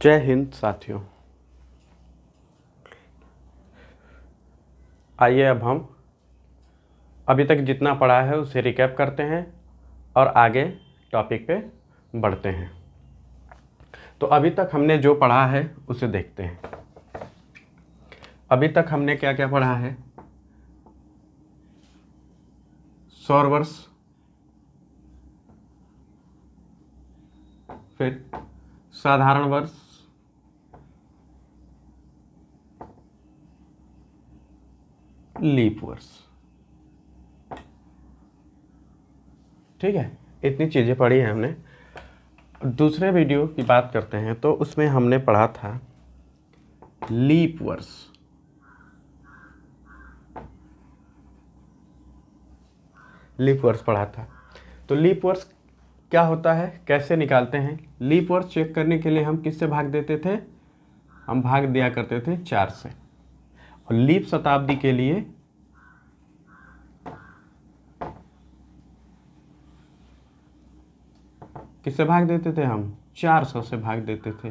जय हिंद साथियों। आइए अब हम अभी तक जितना पढ़ा है उसे रिकैप करते हैं और आगे टॉपिक पे बढ़ते हैं। तो अभी तक हमने जो पढ़ा है उसे देखते हैं। अभी तक हमने क्या क्या पढ़ा है? सौर वर्ष, फिर साधारण वर्ष, लीप वर्ष। ठीक है, इतनी चीज़ें पढ़ी हैं हमने। दूसरे वीडियो की बात करते हैं तो उसमें हमने पढ़ा था लीप वर्ष। लीप वर्ष पढ़ा था। तो लीप वर्ष क्या होता है, कैसे निकालते हैं? लीप वर्ष चेक करने के लिए हम किससे भाग देते थे? हम भाग दिया करते थे 4 से। और लीप शताब्दी के लिए किससे भाग देते थे? हम 400 से भाग देते थे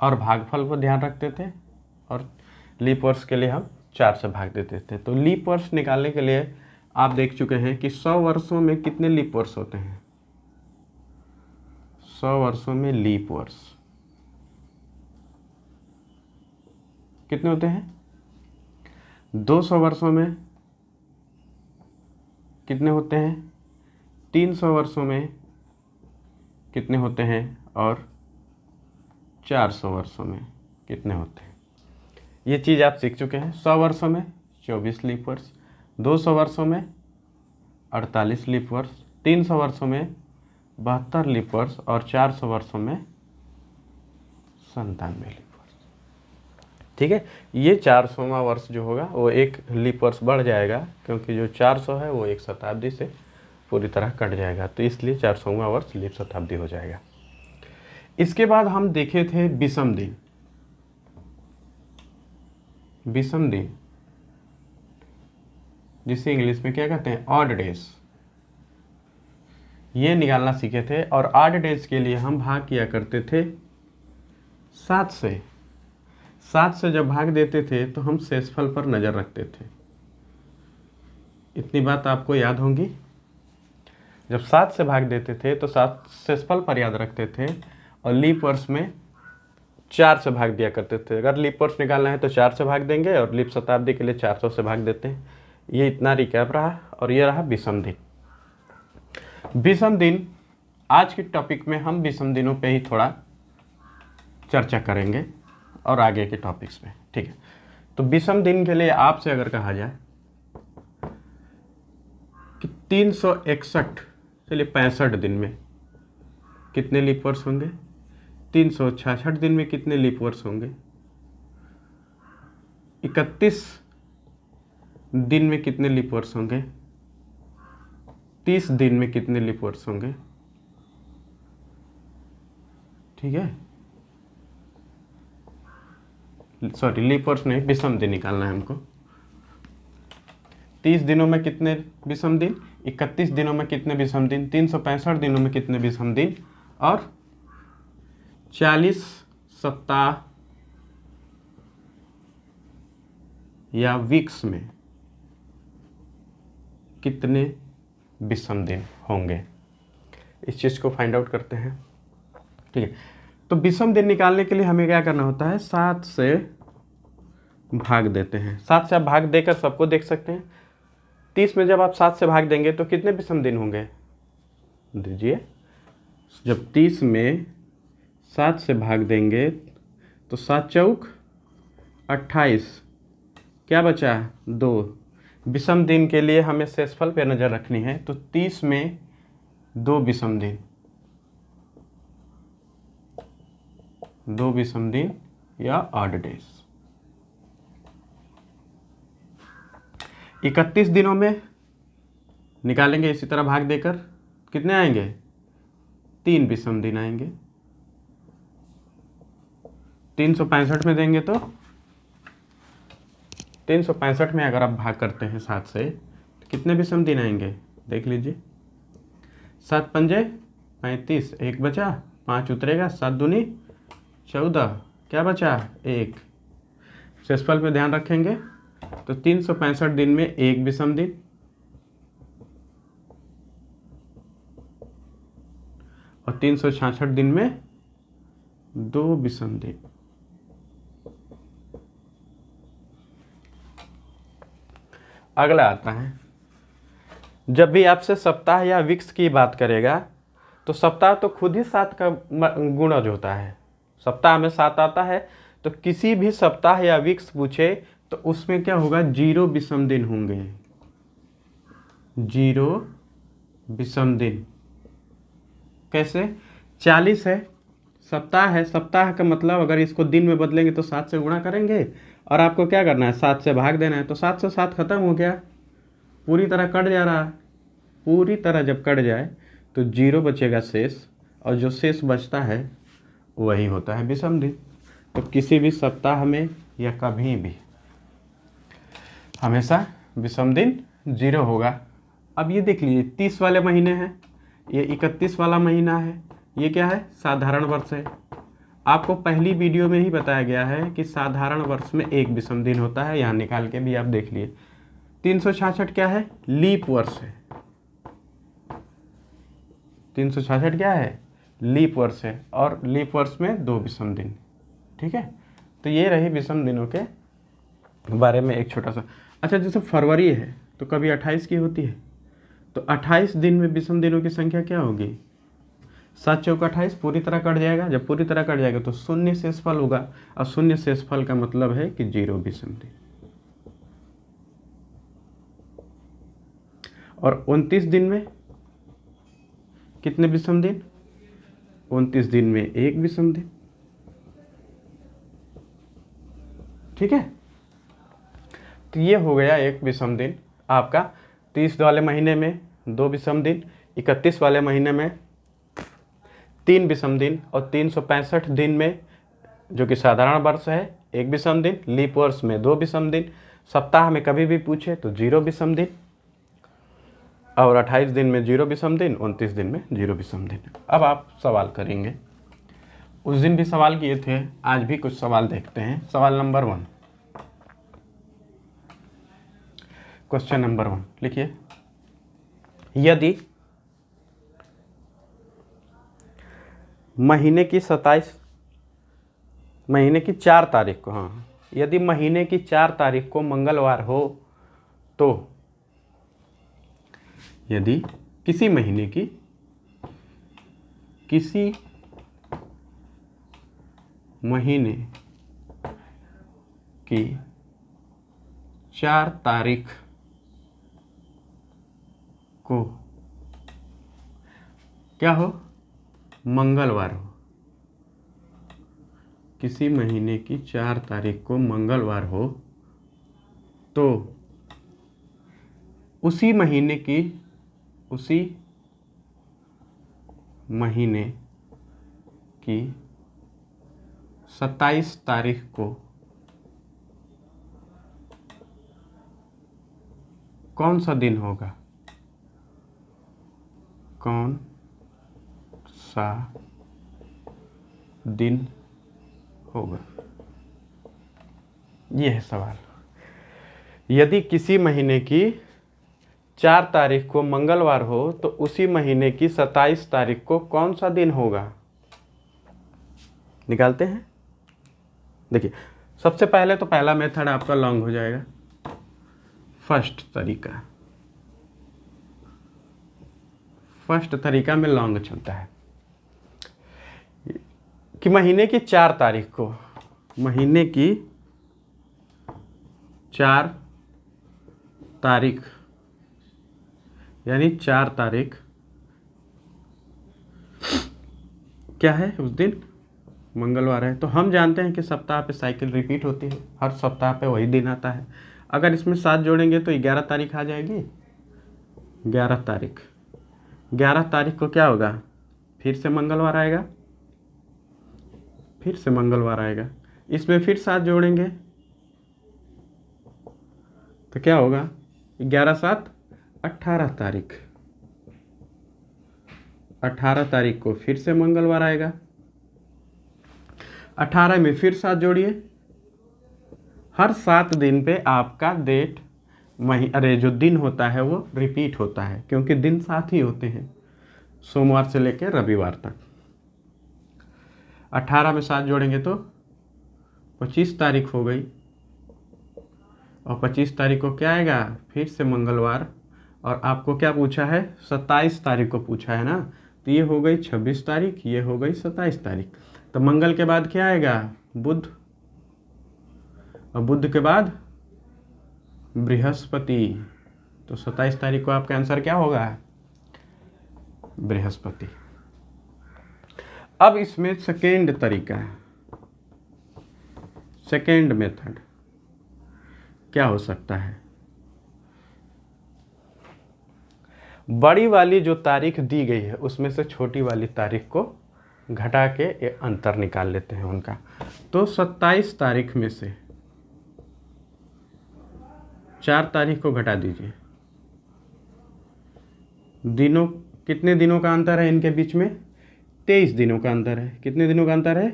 और भागफल को ध्यान रखते थे। और लीप वर्ष के लिए हम 4 से भाग देते थे। तो लीप वर्ष निकालने के लिए आप देख चुके हैं कि 100 वर्षों में कितने लीप वर्ष होते हैं? 100 वर्षों में लीप वर्ष कितने होते हैं? 200 वर्षों में कितने होते हैं? 300 वर्षों में कितने होते हैं? और 400 वर्षों में कितने होते हैं? ये चीज़ आप सीख चुके हैं। 100 वर्षों में 24 लीप वर्ष, 200 वर्षों में 48 लीप वर्ष, 300 वर्षों में 72 लीप वर्ष और 400 वर्षों में 97 लीप वर्ष। ठीक है, ये 400वां वर्ष जो होगा वो एक लीप वर्ष बढ़ जाएगा, क्योंकि जो 400 है वो एक शताब्दी से पूरी तरह कट जाएगा, तो इसलिए 400वां वर्ष लीप शताब्दी हो जाएगा। इसके बाद हम देखे थे विषम दिन। विषम दिन जिसे इंग्लिश में क्या कहते हैं? Odd days. ये निकालना सीखे थे। और ऑड डेज के लिए हम भाग किया करते थे 7 से। 7 से जब भाग देते थे तो हम शेषफल पर नज़र रखते थे। इतनी बात आपको याद होगी। जब 7 से भाग देते थे तो 7 शेषफल पर याद रखते थे और लीप वर्ष में 4 से भाग दिया करते थे। अगर लीप वर्ष निकालना है तो 4 से भाग देंगे और लीप शताब्दी के लिए 400 से भाग देते हैं। ये इतना रिकैप रहा। और ये रहा विषम दिन। विषम दिन, आज के टॉपिक में हम विषम दिनों पे ही थोड़ा चर्चा करेंगे और आगे के टॉपिक्स में। ठीक है, तो विषम दिन के लिए आपसे अगर कहा जाए कि 361, चलिए 65 दिन में कितने लीप वर्ष होंगे? 366 दिन में कितने लीप वर्ष होंगे? 31 दिन में कितने लीप वर्ष होंगे? 30 दिन में कितने लीप वर्ष होंगे? ठीक है, सॉरी लीप वर्ष नहीं, विषम दिन निकालना है हमको। 30 दिनों में कितने विषम दिन? 31 दिनों में कितने विषम दिन? 365 दिनों में कितने विषम दिन? और 40 सप्ताह या वीक्स में कितने विषम दिन होंगे? इस चीज़ को फाइंड आउट करते हैं। ठीक है, तो विषम दिन निकालने के लिए हमें क्या करना होता है? 7 से भाग देते हैं। 7 से आप भाग देकर सबको देख सकते हैं। 30 में जब आप 7 से भाग देंगे तो कितने विषम दिन होंगे? दीजिए, जब 30 में 7 से भाग देंगे तो 7 चौक 28, क्या बचा? 2। विषम दिन के लिए हमें शेषफल पे नज़र रखनी है, तो 30 में 2 विषम दिन, 2 विषम दिन या ऑड डेज। 31 दिनों में निकालेंगे इसी तरह भाग देकर, कितने आएंगे? 3 विषम दिन आएंगे। 365 में देंगे तो 365 में अगर आप भाग करते हैं 7 से तो कितने विषम दिन आएंगे? देख लीजिए, 7 पंजे 35, 1 बचा, 5 उतरेगा, 7 दूनी 14, क्या बचा 1। शेषफल पे ध्यान रखेंगे तो 365 दिन में 1 विषम दिन और 366 दिन में 2 विषम दिन। अगला आता है, जब भी आपसे सप्ताह या वीक्स की बात करेगा तो सप्ताह तो खुद ही 7 का गुणज होता है, सप्ताह में 7 आता है, तो किसी भी सप्ताह या वीक्स पूछे तो उसमें क्या होगा, 0 विषम दिन होंगे, 0 विषम दिन। कैसे, 40 है, सप्ताह है, सप्ताह का मतलब अगर इसको दिन में बदलेंगे तो 7 से गुणा करेंगे और आपको क्या करना है, 7 से भाग देना है, तो 7 से 7 खत्म हो गया, पूरी तरह कट जा रहा है। पूरी तरह जब कट जाए तो 0 बचेगा शेष, और जो शेष बचता है वही होता है विषम दिन। तो किसी भी सप्ताह में या कभी भी हमेशा विषम दिन 0 होगा। अब ये देख लीजिए 30 वाले महीने हैं, ये 31 वाला महीना है, ये क्या है, साधारण वर्ष है। आपको पहली वीडियो में ही बताया गया है कि साधारण वर्ष में 1 विषम दिन होता है, यहाँ निकाल के भी आप देख लिए। 366 क्या है, लीप वर्ष है, 366 क्या है, लीप वर्ष है, और लीप वर्ष में 2 विषम दिन। ठीक है, तो ये रही विषम दिनों के बारे में एक छोटा सा। अच्छा, जैसे फरवरी है तो कभी 28 की होती है, तो 28 दिन में विषम दिनों की संख्या क्या होगी, 7 चौक 28, पूरी तरह कट जाएगा। जब पूरी तरह कट जाएगा तो शून्य शेषफल होगा, और शून्य शेषफल का मतलब है कि 0 विषम दिन। और 29 दिन में कितने विषम दिन, 29 दिन में 1 विषम दिन। ठीक है, तो ये हो गया एक विषम दिन आपका। 30 वाले महीने में 2 विषम दिन, 31 वाले महीने में 3 विषम दिन, और 365 दिन में जो कि साधारण वर्ष है 1 विषम दिन, लीप वर्ष में 2 विषम दिन, सप्ताह में कभी भी पूछे तो 0 विषम दिन, और 28 दिन में 0 विषम दिन, 29 दिन में 0 विषम दिन। अब आप सवाल करेंगे, उस दिन भी सवाल किए थे, आज भी कुछ सवाल देखते हैं। सवाल नंबर 1, क्वेश्चन नंबर 1 लिखिए, यदि महीने की 4 तारीख को, हाँ, यदि महीने की 4 तारीख को मंगलवार हो तो, यदि किसी महीने की 4 तारीख को क्या हो, मंगलवार हो, किसी महीने की 4 तारीख को मंगलवार हो तो उसी महीने की 27 तारीख को कौन सा दिन होगा, कौन सा दिन होगा, ये है सवाल। यदि किसी महीने की 4 तारीख को मंगलवार हो तो उसी महीने की 27 तारीख को कौन सा दिन होगा, निकालते हैं। देखिए, सबसे पहले तो पहला मेथड आपका लॉन्ग हो जाएगा, फर्स्ट तरीका में लॉन्ग चलता है कि महीने की 4 तारीख को, महीने की 4 तारीख यानी 4 तारीख क्या है, उस दिन मंगलवार है। तो हम जानते हैं कि सप्ताह पे साइकिल रिपीट होती है, हर सप्ताह पे वही दिन आता है। अगर इसमें 7 जोड़ेंगे तो 11 तारीख आ जाएगी, 11 तारीख को क्या होगा, फिर से मंगलवार आएगा, इसमें फिर 7 जोड़ेंगे तो क्या होगा, 11 7 18 तारीख, 18 तारीख को फिर से मंगलवार आएगा। 18 में फिर 7 जोड़िए, हर 7 दिन पे आपका डेट जो दिन होता है वो रिपीट होता है, क्योंकि दिन 7 ही होते हैं सोमवार से लेकर रविवार तक। 18 में 7 जोड़ेंगे तो 25 तारीख हो गई, और 25 तारीख को क्या आएगा, फिर से मंगलवार, और आपको क्या पूछा है, 27 तारीख को पूछा है ना, तो ये हो गई 26 तारीख, ये हो गई 27 तारीख। तो मंगल के बाद क्या आएगा, बुध, और बुध के बाद बृहस्पति। तो 27 तारीख को आपका आंसर क्या होगा, बृहस्पति। अब इसमें सेकेंड तरीका है, सेकेंड मेथड क्या हो सकता है, बड़ी वाली जो तारीख दी गई है उसमें से छोटी वाली तारीख को घटा के अंतर निकाल लेते हैं उनका। तो 27 तारीख में से 4 तारीख को घटा दीजिए, दिनों, कितने दिनों का अंतर है इनके बीच में, 23 दिनों का अंतर है। कितने दिनों का अंतर है,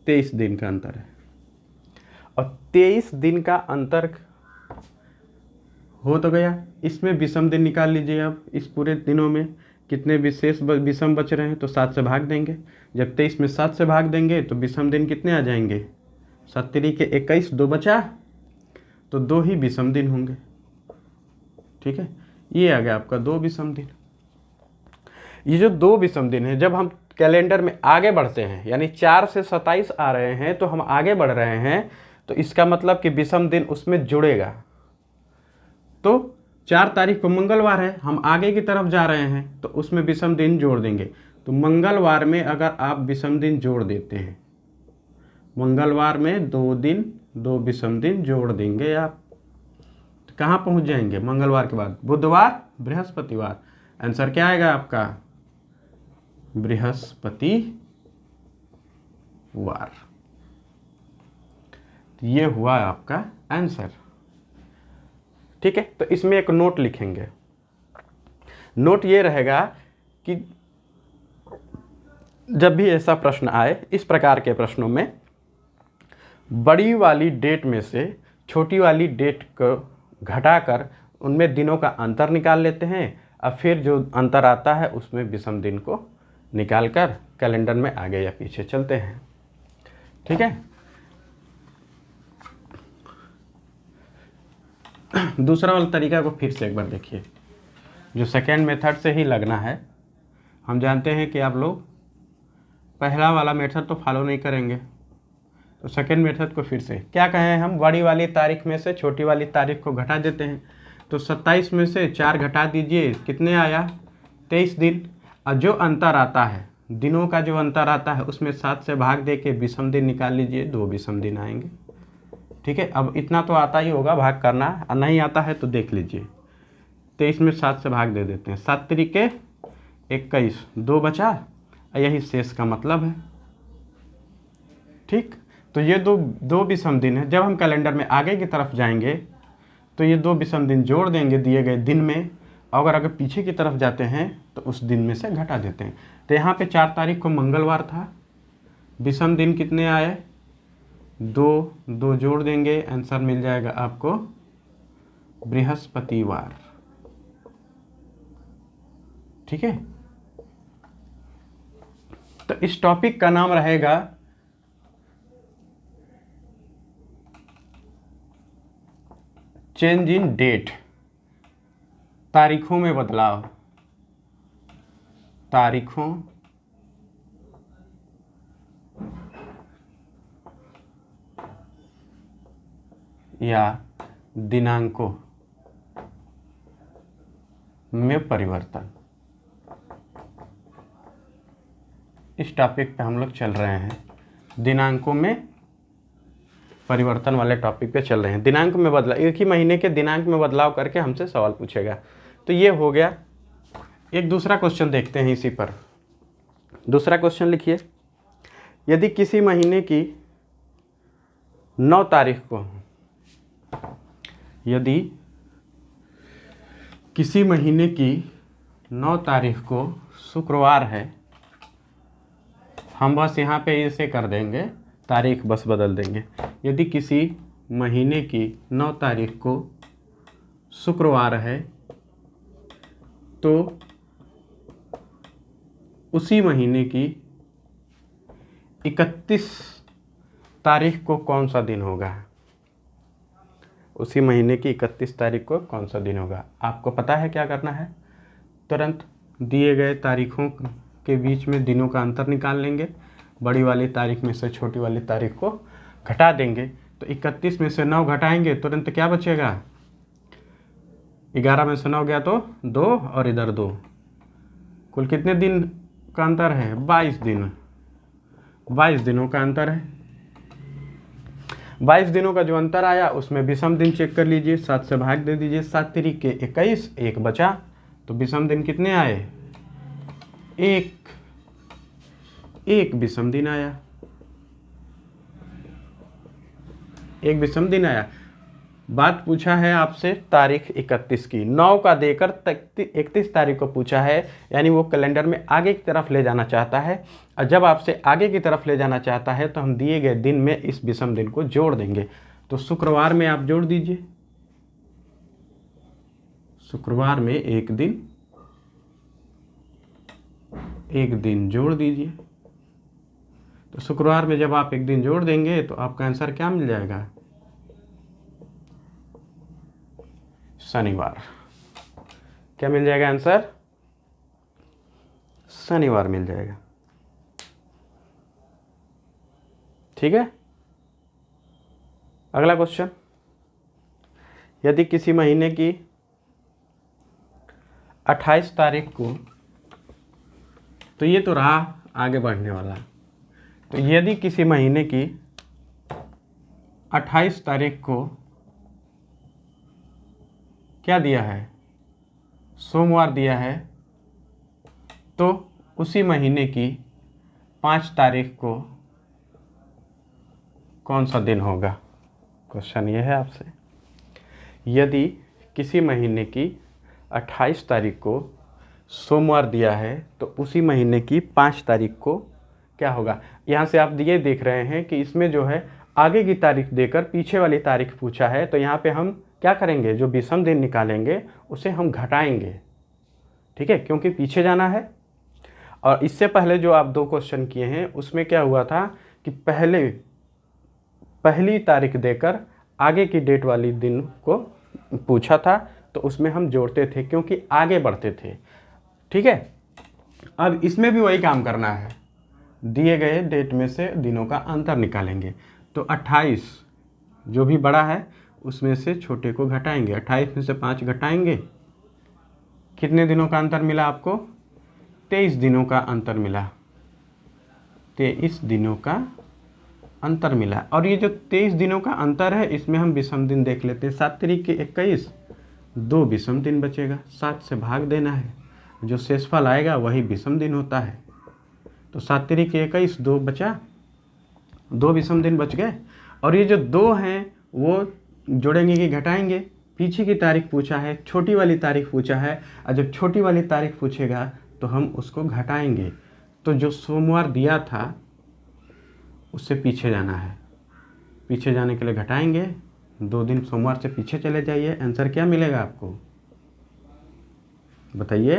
23 दिन का अंतर है। और 23 दिन का अंतर हो तो गया, इसमें विषम दिन निकाल लीजिए। अब इस पूरे दिनों में कितने विशेष विषम बच रहे हैं, तो 7 से भाग देंगे। जब 23 में 7 से भाग देंगे तो विषम दिन कितने आ जाएंगे, 7 के 21, 2 बचा, तो 2 ही विषम दिन होंगे। ठीक है, ये आ गया आपका 2 विषम दिन। ये जो 2 विषम दिन है, जब हम कैलेंडर में आगे बढ़ते हैं, यानी 4 से 27 आ रहे हैं तो हम आगे बढ़ रहे हैं, तो इसका मतलब कि विषम दिन उसमें जुड़ेगा। तो 4 तारीख को मंगलवार है, हम आगे की तरफ जा रहे हैं तो उसमें विषम दिन जोड़ देंगे। तो मंगलवार में अगर आप विषम दिन जोड़ देते हैं, मंगलवार में 2 दिन 2 विषम दिन जोड़ देंगे आप, तो कहाँ पहुँच जाएंगे, मंगलवार के बाद बुधवार, बृहस्पतिवार। आंसर क्या आएगा आपका, बृहस्पतिवार। ये हुआ आपका आंसर। ठीक है, तो इसमें एक नोट लिखेंगे। नोट ये रहेगा कि जब भी ऐसा प्रश्न आए, इस प्रकार के प्रश्नों में बड़ी वाली डेट में से छोटी वाली डेट को घटाकर उनमें दिनों का अंतर निकाल लेते हैं, और फिर जो अंतर आता है उसमें विषम दिन को निकालकर कैलेंडर में आगे या पीछे चलते हैं। ठीक है, दूसरा वाला तरीका को फिर से एक बार देखिए, जो सेकेंड मेथड से ही लगना है। हम जानते हैं कि आप लोग पहला वाला मेथड तो फॉलो नहीं करेंगे, तो सेकेंड मेथड को फिर से क्या कहें हम, बड़ी वाली तारीख में से छोटी वाली तारीख को घटा देते हैं। तो 27 में से 4 घटा दीजिए, कितने आया, 23 दिन। और जो अंतर आता है, दिनों का जो अंतर आता है उसमें 7 से भाग दे के विषम दिन निकाल लीजिए, 2 विषम दिन आएंगे। ठीक है, अब इतना तो आता ही होगा भाग करना, नहीं आता है तो देख लीजिए। 23 में 7 से भाग दे देते हैं, 7 के 21, 2 बचा, यही शेष का मतलब है। ठीक, तो ये दो विषम दिन है। जब हम कैलेंडर में आगे की तरफ जाएंगे तो ये 2 विषम दिन जोड़ देंगे दिए गए दिन में, और अगर पीछे की तरफ जाते हैं तो उस दिन में से घटा देते हैं। तो यहाँ पे 4 तारीख को मंगलवार था, विषम दिन कितने आए, 2 जोड़ देंगे, आंसर मिल जाएगा आपको बृहस्पतिवार। ठीक है, तो इस टॉपिक का नाम रहेगा चेंज इन डेट, तारीखों में बदलाव, तारीखों या दिनांकों में परिवर्तन। इस टॉपिक पे हम लोग चल रहे हैं, दिनांकों में परिवर्तन वाले टॉपिक पे चल रहे हैं। दिनांक में बदलाव, एक ही महीने के दिनांक में बदलाव करके हमसे सवाल पूछेगा। तो ये हो गया। एक दूसरा क्वेश्चन देखते हैं इसी पर। दूसरा क्वेश्चन लिखिए, यदि किसी महीने की 9 तारीख को, यदि किसी महीने की 9 तारीख को शुक्रवार है, हम बस यहाँ पे इसे कर देंगे, तारीख बस बदल देंगे। यदि किसी महीने की 9 तारीख को शुक्रवार है तो उसी महीने की 31 तारीख को कौन सा दिन होगा? उसी महीने की 31 तारीख को कौन सा दिन होगा? आपको पता है क्या करना है? तुरंत दिए गए तारीखों के बीच में दिनों का अंतर निकाल लेंगे, बड़ी वाली तारीख में से छोटी वाली तारीख को घटा देंगे। तो 31 में से 9 घटाएंगे, तुरंत क्या बचेगा? 11 में से 9 गया तो 2 और इधर 2, कुल कितने दिन का अंतर है? 22 दिन। 22 दिनों का अंतर है। 22 दिनों का जो अंतर आया उसमें विषम दिन चेक कर लीजिए, 7 से भाग दे दीजिए, 7 तिरिक के 21, एक बचा, तो विषम दिन कितने आए? एक विषम दिन आया, एक विषम दिन आया। बात पूछा है आपसे तारीख 31 की, 9 का देकर 31 तारीख को पूछा है, यानी वो कैलेंडर में आगे की तरफ ले जाना चाहता है। और जब आपसे आगे की तरफ ले जाना चाहता है तो हम दिए गए दिन में इस विषम दिन को जोड़ देंगे। तो शुक्रवार में आप जोड़ दीजिए, शुक्रवार में एक दिन जोड़ दीजिए। तो शुक्रवार में जब आप एक दिन जोड़ देंगे तो आपका आंसर क्या मिल जाएगा? शनिवार। क्या मिल जाएगा आंसर? शनिवार मिल जाएगा। ठीक है। अगला क्वेश्चन, यदि किसी महीने की 28 तारीख को, तो ये तो रहा आगे बढ़ने वाला, तो यदि किसी महीने की 28 तारीख को क्या दिया है? सोमवार दिया है, तो उसी महीने की 5 तारीख को कौन सा दिन होगा? क्वेश्चन ये है आपसे। यदि किसी महीने की 28 तारीख को सोमवार दिया है तो उसी महीने की 5 तारीख को क्या होगा? यहाँ से आप ये देख रहे हैं कि इसमें जो है आगे की तारीख देकर पीछे वाली तारीख पूछा है, तो यहाँ पे हम क्या करेंगे? जो विषम दिन निकालेंगे उसे हम घटाएंगे। ठीक है, क्योंकि पीछे जाना है। और इससे पहले जो आप 2 क्वेश्चन किए हैं उसमें क्या हुआ था कि पहली तारीख देकर आगे की डेट वाली दिन को पूछा था, तो उसमें हम जोड़ते थे क्योंकि आगे बढ़ते थे। ठीक है, अब इसमें भी वही काम करना है, दिए गए डेट में से दिनों का अंतर निकालेंगे। तो 28 जो भी बड़ा है उसमें से छोटे को घटाएंगे, 28 में से 5 घटाएंगे, कितने दिनों का अंतर मिला आपको? 23 दिनों का अंतर मिला, 23 दिनों का अंतर मिला। और ये जो 23 दिनों का अंतर है इसमें हम विषम दिन देख लेते हैं। 7 तिरिक के 21, 2 विषम दिन बचेगा, 7 से भाग देना है, जो शेषफल आएगा वही विषम दिन होता है। तो 7 तिरिक के 21, 2 बचा, 2 विषम दिन बच गए। और ये जो 2 हैं वो जोड़ेंगे कि घटाएंगे? पीछे की तारीख पूछा है, छोटी वाली तारीख पूछा है, और जब छोटी वाली तारीख पूछेगा तो हम उसको घटाएंगे। तो जो सोमवार दिया था उससे पीछे जाना है, पीछे जाने के लिए घटाएंगे, 2 दिन सोमवार से पीछे चले जाइए, आंसर क्या मिलेगा आपको? बताइए।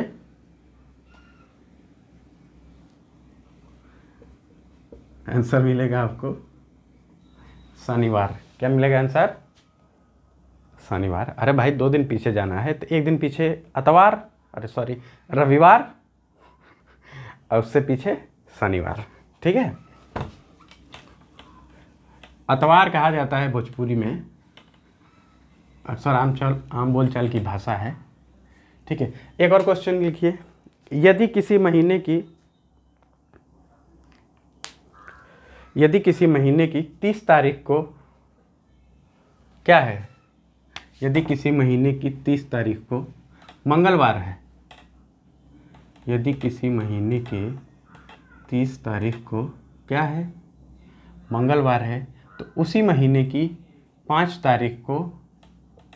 आंसर मिलेगा आपको शनिवार। क्या मिलेगा आंसर? शनिवार। अरे भाई 2 दिन पीछे जाना है तो 1 दिन पीछे रविवार, और उससे पीछे शनिवार। ठीक है, अतवार कहा जाता है भोजपुरी में, अक्सर आम बोलचाल की भाषा है। ठीक है, एक और क्वेश्चन लिखिए, यदि किसी महीने की 30 तारीख को क्या है? यदि किसी महीने की 30 तारीख को मंगलवार है, यदि किसी महीने के 30 तारीख को क्या है? मंगलवार है, तो उसी महीने की 5 तारीख को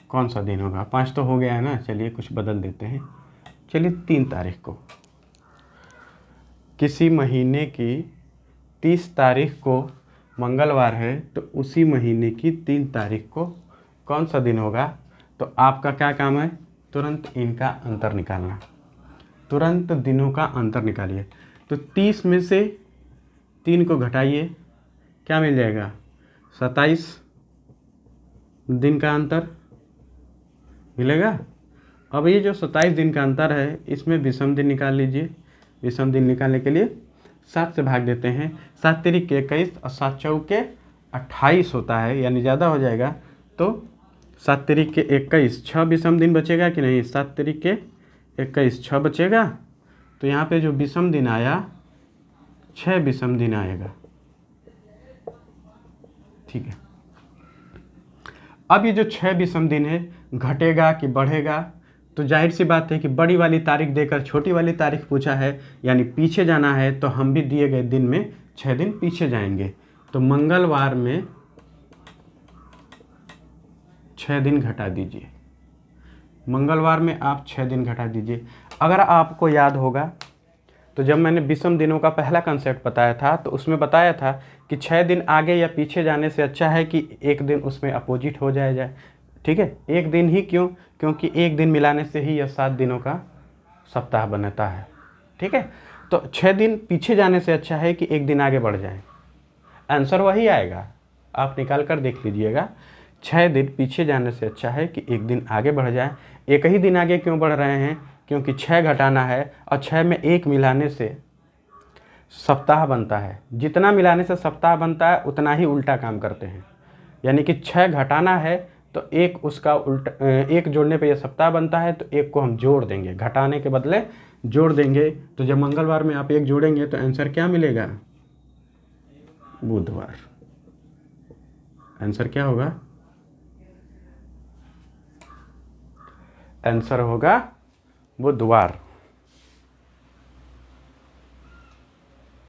कौन सा दिन होगा? 5 तो हो गया है ना, चलिए कुछ बदल देते हैं, चलिए 3 तारीख को। किसी महीने की 30 तारीख को मंगलवार है तो उसी महीने की 3 तारीख को कौन सा दिन होगा। तो आपका क्या काम है, तुरंत इनका अंतर निकालना, तुरंत दिनों का अंतर निकालिए। तो 30 में से 3 को घटाइए, क्या मिल जाएगा, 27 दिन का अंतर मिलेगा। अब ये जो 27 दिन का अंतर है इसमें विषम दिन निकाल लीजिए। विषम दिन निकालने के लिए 7 से भाग देते हैं, 7 तिरिक के 21 और 7 चौक के 28 होता है, यानी ज़्यादा हो जाएगा। तो 7 तिरिक के 21, 6 विषम दिन बचेगा कि नहीं, 7 तिरिक के 21, 6 बचेगा। तो यहाँ पे जो विषम दिन आया 6 विषम दिन आएगा, ठीक है। अब ये जो 6 विषम दिन है घटेगा कि बढ़ेगा, तो जाहिर सी बात है कि बड़ी वाली तारीख देकर छोटी वाली तारीख पूछा है, यानी पीछे जाना है, तो हम भी दिए गए दिन में 6 दिन पीछे जाएंगे। तो मंगलवार में 6 दिन घटा दीजिए, मंगलवार में आप 6 दिन घटा दीजिए। अगर आपको याद होगा तो जब मैंने विषम दिनों का पहला कंसेप्ट बताया था तो उसमें बताया था कि 6 दिन आगे या पीछे जाने से अच्छा है कि एक दिन उसमें अपोजिट हो जाए, ठीक है। एक दिन ही क्यों, क्योंकि एक दिन मिलाने से ही यह 7 दिनों का सप्ताह बनता है, ठीक है। तो 6 दिन पीछे जाने से अच्छा है कि एक दिन आगे बढ़ जाए, आंसर वही आएगा, आप निकाल कर देख लीजिएगा। 6 दिन पीछे जाने से अच्छा है कि एक दिन आगे बढ़ जाए। एक ही दिन आगे क्यों बढ़ रहे हैं, क्योंकि 6 घटाना है और 6 में 1 मिलाने से सप्ताह बनता है। जितना मिलाने से सप्ताह बनता है उतना ही उल्टा काम करते हैं, यानी कि 6 घटाना है तो एक उसका उल्टा, एक जोड़ने पे यह सप्ताह बनता है, तो एक को हम जोड़ देंगे, घटाने के बदले जोड़ देंगे। तो जब मंगलवार में आप एक जोड़ेंगे तो आंसर क्या मिलेगा, बुधवार। आंसर क्या होगा, आंसर होगा बुधवार।